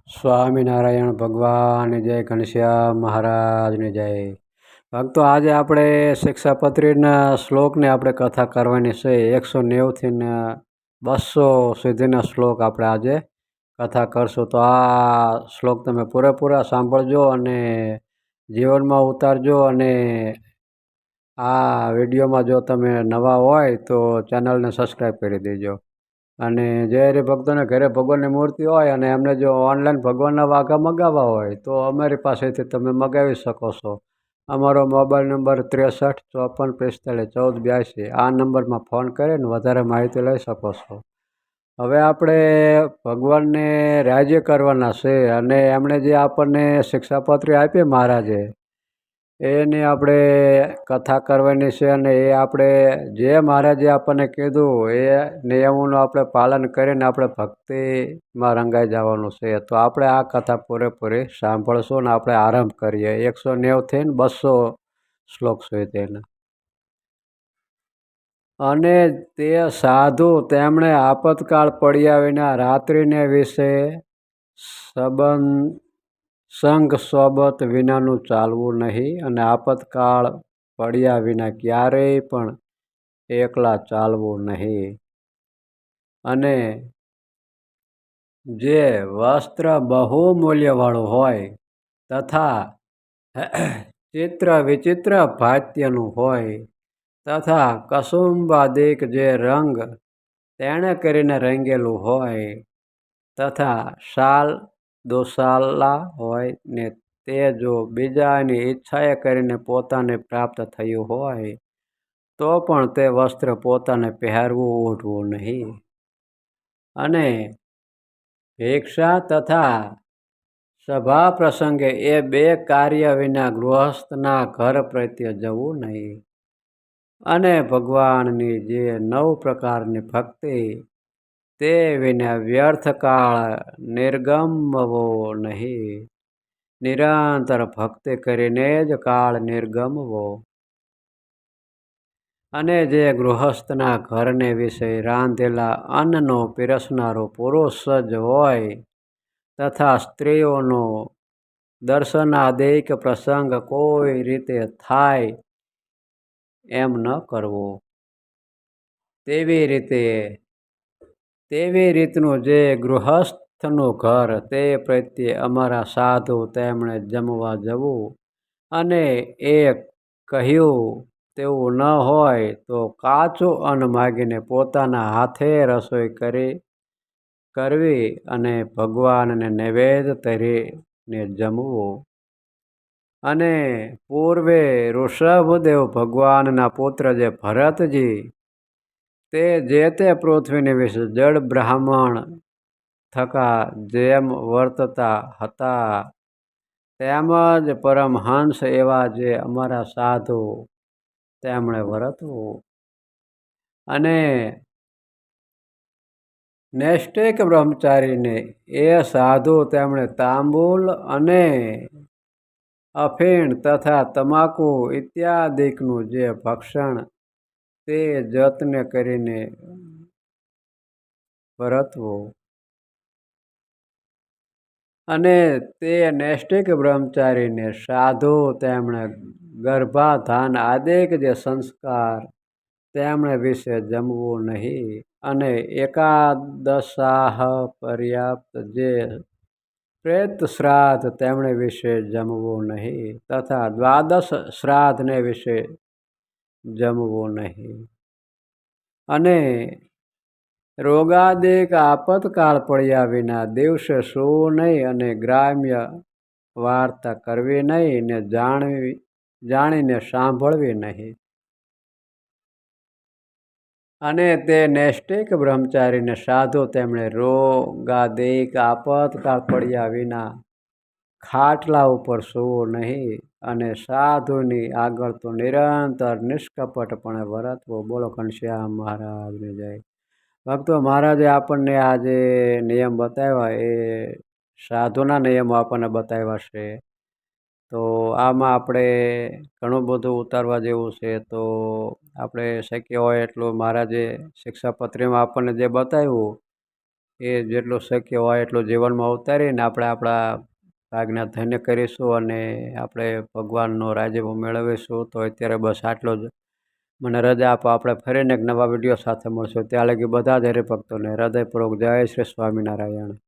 સ્વામિનારાયણ ભગવાનની જય, ઘનશ્યામ મહારાજની જય. ભક્તો, આજે આપણે શિક્ષાપત્રીના શ્લોકને આપણે કથા કરવાની છે. 190થી ને 200 સુધીના શ્લોક આપણે આજે કથા કરશું. તો આ શ્લોક તમે પૂરેપૂરા સાંભળજો અને જીવનમાં ઉતારજો. અને આ વિડીયોમાં જો તમે નવા હોય તો ચેનલને સબસ્ક્રાઈબ કરી દેજો. અને જે ભક્તોને ઘરે ભગવાનની મૂર્તિ હોય અને એમને જો ઓનલાઈન ભગવાનના વાઘા મગાવવા હોય તો અમારી પાસેથી તમે મગાવી શકો છો. અમારો મોબાઈલ નંબર 63 54 45 14 82. આ નંબરમાં ફોન કરીને વધારે માહિતી લઈ શકો છો. હવે આપણે ભગવાનને રાજ્ય કરવાના છે અને એમણે જે આપણને શિક્ષાપત્રી આપી મહારાજે, એની આપણે કથા કરવાની છે. અને એ આપણે જે મહારાજે આપણને કીધું એ નિયમોનું આપણે પાલન કરીને આપણે ભક્તિમાં રંગાઈ જવાનું છે. તો આપણે આ કથા પૂરેપૂરી સાંભળશું અને આપણે આરંભ કરીએ 190થી 200 શ્લોક સુધીના. અને તે સાધુ તેમણે આપતકાળ પડ્યા વિના રાત્રિને વિશે સંગ સોબત વિનાનું ચાલવું નહીં, અને આપતકાળ પડ્યા વિના ક્યારેય પણ એકલા ચાલવું નહીં. અને જે વસ્ત્ર બહુ મૂલ્યવાળું હોય તથા ચિત્ર વિચિત્ર ભાત્યનું હોય તથા કસુંબાદિક જે રંગ તેણે કરીને રંગેલું હોય તથા શાલ દોશાલા હોય ને તે જો બીજાની ઈચ્છાએ કરીને પોતાને પ્રાપ્ત થયું હોય તો પણ તે વસ્ત્ર પોતાને પહેરવું ઓઢવું નહીં. અને ભિક્ષા તથા સભા પ્રસંગે એ બે કાર્ય વિના ગૃહસ્થના ઘર પ્રત્યે જવું નહીં. અને ભગવાનની જે 9 પ્રકારની ભક્તિ તે વિના વ્યર્થ કાળ નિર્ગમવો નહીં. નિરંતર ભક્તિ કરીને જ કાળ નિર્ગમવો. અને જે ગૃહસ્થના ઘરને વિશે રાંધેલા અન્નનો પીરસનારો પુરુષ જ હોય તથા સ્ત્રીઓનો દર્શનાદિક પ્રસંગ કોઈ રીતે થાય એમ ન કરવો. તેવી રીતનું જે ગૃહસ્થનું ઘર તે પ્રત્યે અમારા સાધુ તેમણે જમવા જવું. અને એ કહ્યું તેવું ન હોય તો કાચું અન્ન માગીને પોતાના હાથે રસોઈ કરવી અને ભગવાનને નૈવેદ્ય ધરીને જમવું. અને પૂર્વે ઋષભદેવ ભગવાનના પુત્ર જે ભરતજી તે જે તે પૃથ્વીની વિશે જડ બ્રાહ્મણ થકા જેમ વર્તતા હતા તેમજ પરમહંસ એવા જે અમારા સાધુ તેમણે વર્તવું. અને નૈષ્ઠિક બ્રહ્મચારીને એ સાધુ તેમણે તાંબૂલ અને અફીણ તથા તમાકુ ઇત્યાદિકનું જે ભક્ષણ તે જતને કરીને વર્તવું. અને તે નૈષ્ઠિક બ્રહ્મચારીને સાધુ તેમણે ગર્ભાધાન આદિક જે સંસ્કાર તેમણે વિશે જમવું નહીં. અને એકાદશાહ પર્યાપ્ત જે પ્રેત શ્રાદ્ધ તેમણે વિશે જમવું નહીં તથા દ્વાદશ શ્રાદ્ધને વિશે જમવું નહીં. અને રોગાદિક આપતકાળ પડ્યા વિના દિવસે સૂવું નહીં. અને ગ્રામ્ય વાર્તા કરવી નહીં ને જાણીને સાંભળવી નહીં. અને તે નૈષ્ઠિક બ્રહ્મચારીને સાધુ તેમણે રોગાદિક આપતકાળ પડ્યા વિના ખાટલા ઉપર સૂવું નહીં. અને સાધુની આગળ તો નિરંતર નિષ્કપટપણે વર્તવું. બોલો ઘનશ્યામ મહારાજની જય. ભક્તો, મહારાજે આપણને આ જે નિયમ બતાવ્યા એ સાધુના નિયમો આપણને બતાવ્યા છે. તો આમાં આપણે ઘણું બધું ઉતારવા જેવું છે. તો આપણે શક્ય હોય એટલું મહારાજે શિક્ષાપત્રીમાં આપણને જે બતાવ્યું એ જેટલું શક્ય હોય એટલું જીવનમાં ઉતારીને આપણે આપણા ભાગને ધન્ય કરીશું અને આપણે ભગવાનનો રાજીપો મેળવીશું. તો અત્યારે બસ આટલો જ. મને રજા આપો. આપણે ફરીને એક નવા વિડીયો સાથે મળશું. ત્યાં લગી બધા જ હરિભક્તોને હૃદયપૂર્વક જય શ્રી સ્વામિનારાયણ.